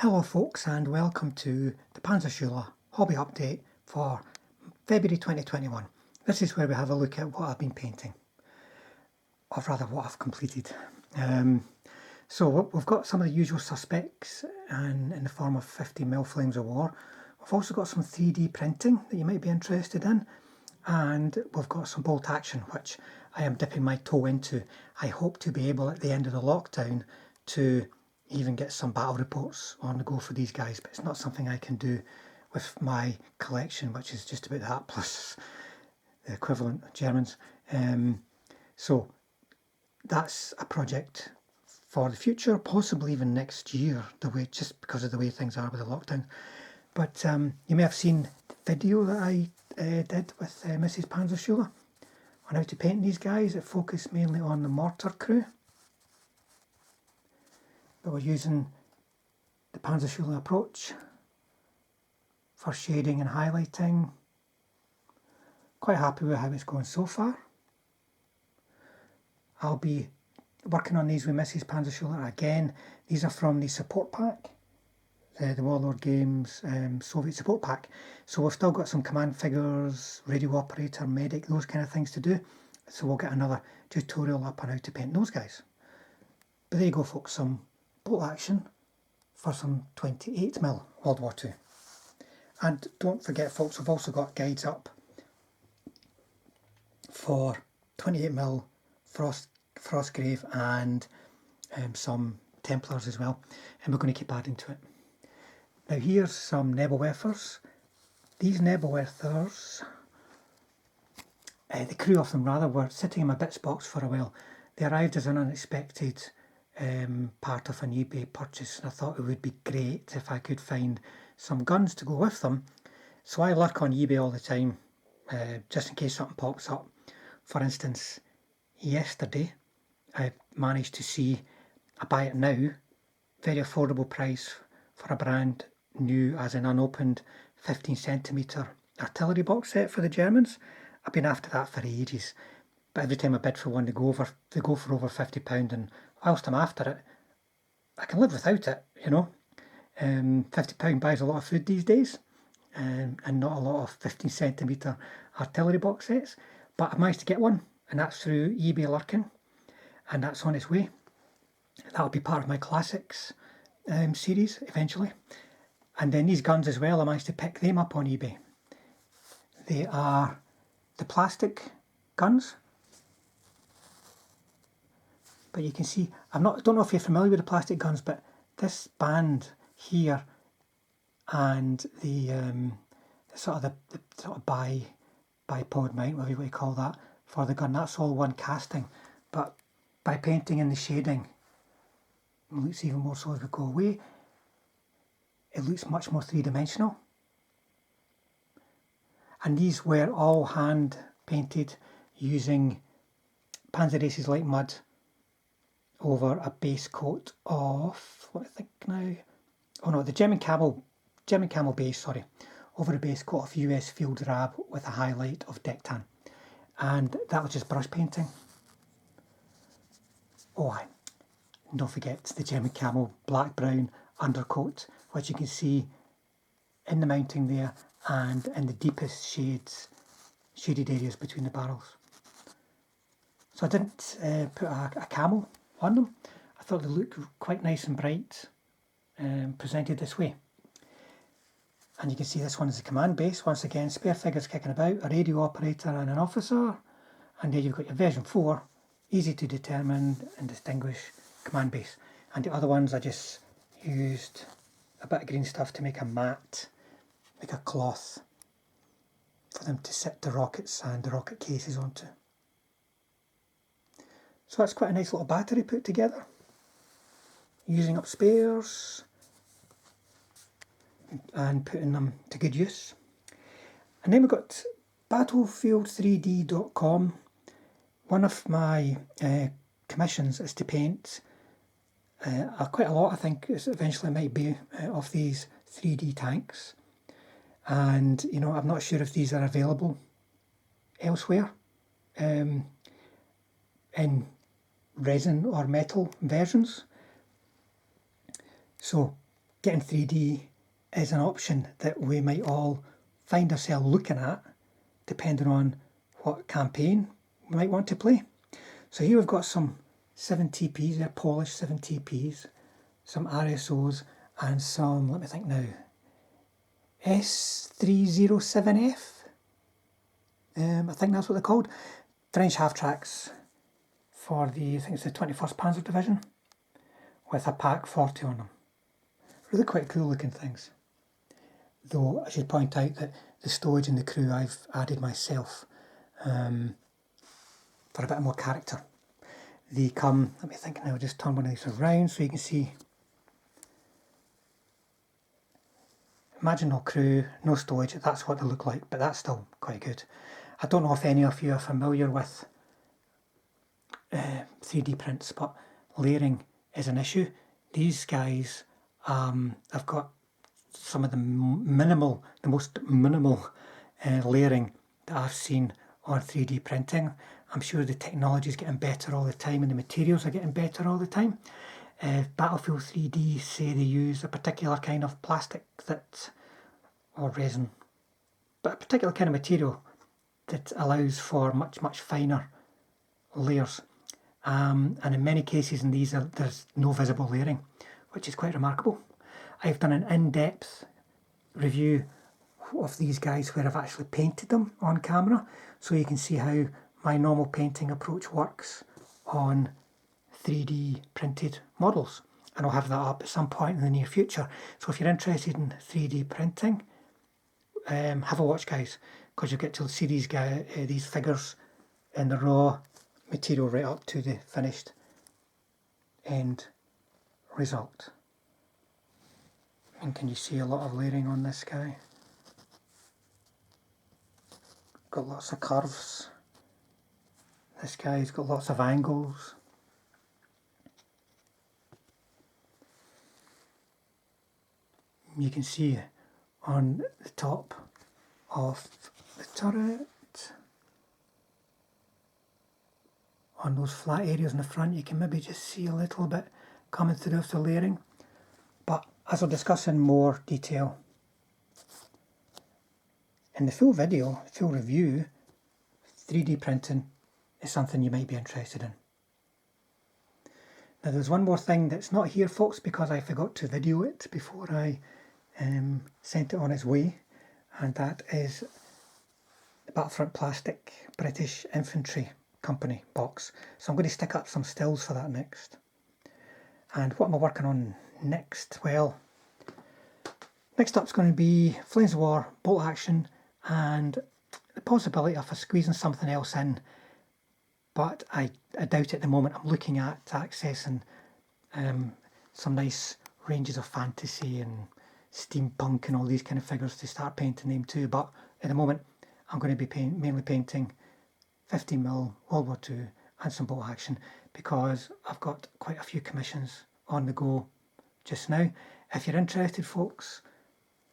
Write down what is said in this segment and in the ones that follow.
Hello folks and welcome to the Panzerschule hobby update for February 2021. This is where we have a look at what I've been painting, or rather what I've completed. So we've got some of the usual suspects in the form of 50mm Flames of War. We've also got some 3D printing that you might be interested in, and we've got some bolt action which I am dipping my toe into. I hope to be able at the end of the lockdown to even get some battle reports on the go for these guys, but it's not something I can do with my collection, which is just about that plus the equivalent of Germans. So that's a project for the future, possibly even next year, just because of the way things are with the lockdown. But you may have seen the video that I did with Mrs. Panzerschule on how to paint these guys. It focused mainly on the mortar crew, but we're using the Panzerschule approach for shading and highlighting. Quite happy with how it's going so far. I'll be working on these with Mrs. Panzerschule again. These are from the support pack, the Warlord Games Soviet support pack. So we've still got some command figures, radio operator, medic, those kind of things to do. So we'll get another tutorial up on how to paint those guys. But there you go folks, some bolt action for some 28mm World War II. And don't forget folks, I've also got guides up for 28mm Frostgrave and some Templars as well, and we're going to keep adding to it. Now here's some Nebelwerfers. These Nebelwerfers, the crew of them rather, were sitting in my bits box for a while. They arrived as an unexpected part of an eBay purchase, and I thought it would be great if I could find some guns to go with them. So I lurk on eBay all the time, just in case something pops up. For instance, yesterday I managed to see a buy it now, very affordable price for a brand new as an unopened 15cm artillery box set for the Germans. I've been after that for ages, but every time I bid for one they go for over £50, and whilst I'm after it, I can live without it, you know. £50 buys a lot of food these days, and not a lot of 15cm artillery box sets, but I managed to get one, and that's through eBay lurking, and that's on its way. That'll be part of my classics series eventually. And then these guns as well, I managed to pick them up on eBay. They are the plastic guns, but you can see, I don't know if you're familiar with the plastic guns, but this band here and the sort of bipod mount, whatever you call that, for the gun, that's all one casting. But by painting in the shading, it looks even more so as we go away. It looks much more three-dimensional. And these were all hand painted using Panzer Aces Light Mud over a base coat of, what I think now, oh no, the German Camel base, sorry, over a base coat of US Field Rab with a highlight of Dectan. And that was just brush painting. Oh, and don't forget the German Camel black-brown undercoat, which you can see in the mounting there and in the deepest shaded areas between the barrels. So I didn't put a camel on them. I thought they looked quite nice and bright, presented this way. And you can see this one is the command base. Once again, spare figures kicking about, a radio operator and an officer. And there you've got your version 4, easy to determine and distinguish command base. And the other ones I just used a bit of green stuff to make a mat, like a cloth, for them to sit the rockets and the rocket cases onto. So that's quite a nice little battery put together, using up spares and putting them to good use. And then we've got battlefield3d.com. One of my commissions is to paint quite a lot, I think eventually might be, of these 3D tanks. And you know, I'm not sure if these are available elsewhere in resin or metal versions. So getting 3D is an option that we might all find ourselves looking at depending on what campaign we might want to play. So here we've got some 7TPs, they're polished 7TPs, some RSOs and some, let me think now, S307F, I think that's what they're called, French half-tracks for the, I think it's the 21st Panzer Division, with a Pak 40 on them. Really quite cool looking things. Though I should point out that the stowage and the crew I've added myself for a bit more character. They come, let me think now, just turn one of these around so you can see. Imagine no crew, no stowage, that's what they look like, but that's still quite good. I don't know if any of you are familiar with 3D prints, but layering is an issue. These guys have got some of the most minimal layering that I've seen on 3D printing. I'm sure the technology is getting better all the time and the materials are getting better all the time. Battlefield 3D say they use a particular kind of plastic that, or resin, but a particular kind of material that allows for much finer layers. And in many cases in these there's no visible layering, which is quite remarkable. I've done an in-depth review of these guys where I've actually painted them on camera, so you can see how my normal painting approach works on 3D printed models, and I'll have that up at some point in the near future. So if you're interested in 3D printing, have a watch, guys, because you get to see these figures in the raw material right up to the finished end result. And can you see a lot of layering on this guy? Got lots of curves. This guy's got lots of angles. You can see on the top of the turret, on those flat areas in the front, you can maybe just see a little bit coming through of the layering. But as I'll discuss in more detail in the full video, full review, 3D printing is something you might be interested in. Now there's one more thing that's not here, folks, because I forgot to video it before I sent it on its way, and that is the Battlefront Plastic British Infantry Company box. So I'm going to stick up some stills for that next. And what am I working on next? Well, next up is going to be Flames of War, Bolt Action, and the possibility of squeezing something else in, but I doubt it at the moment. I'm looking at accessing some nice ranges of fantasy and steampunk and all these kind of figures to start painting them too, but at the moment I'm going to be mainly painting 50mm World War II and some Bolt Action, because I've got quite a few commissions on the go just now. If you're interested, folks,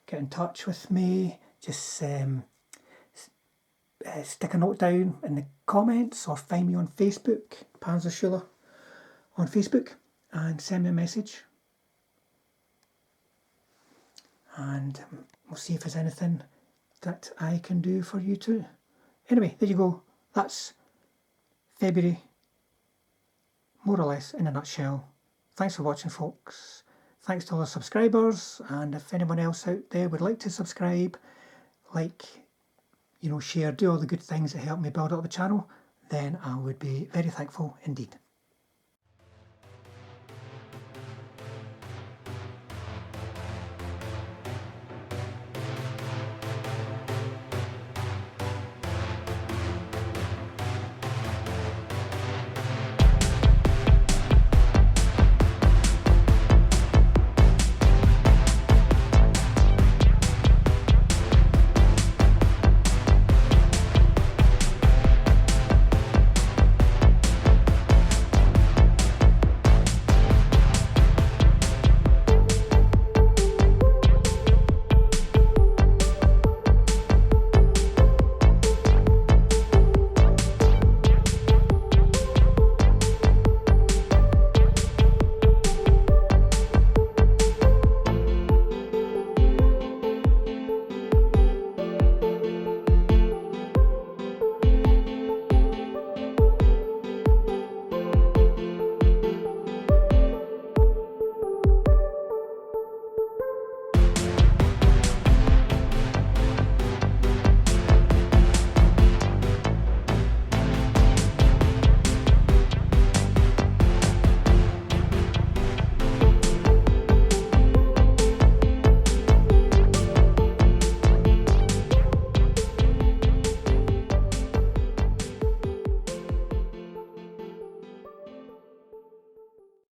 get in touch with me. Just stick a note down in the comments or find me on Facebook, Panzerschüler on Facebook, and send me a message. And we'll see if there's anything that I can do for you too. Anyway, there you go. That's February, more or less in a nutshell. Thanks for watching, folks. Thanks to all the subscribers, and if anyone else out there would like to subscribe, share, do all the good things that help me build up the channel, then I would be very thankful indeed.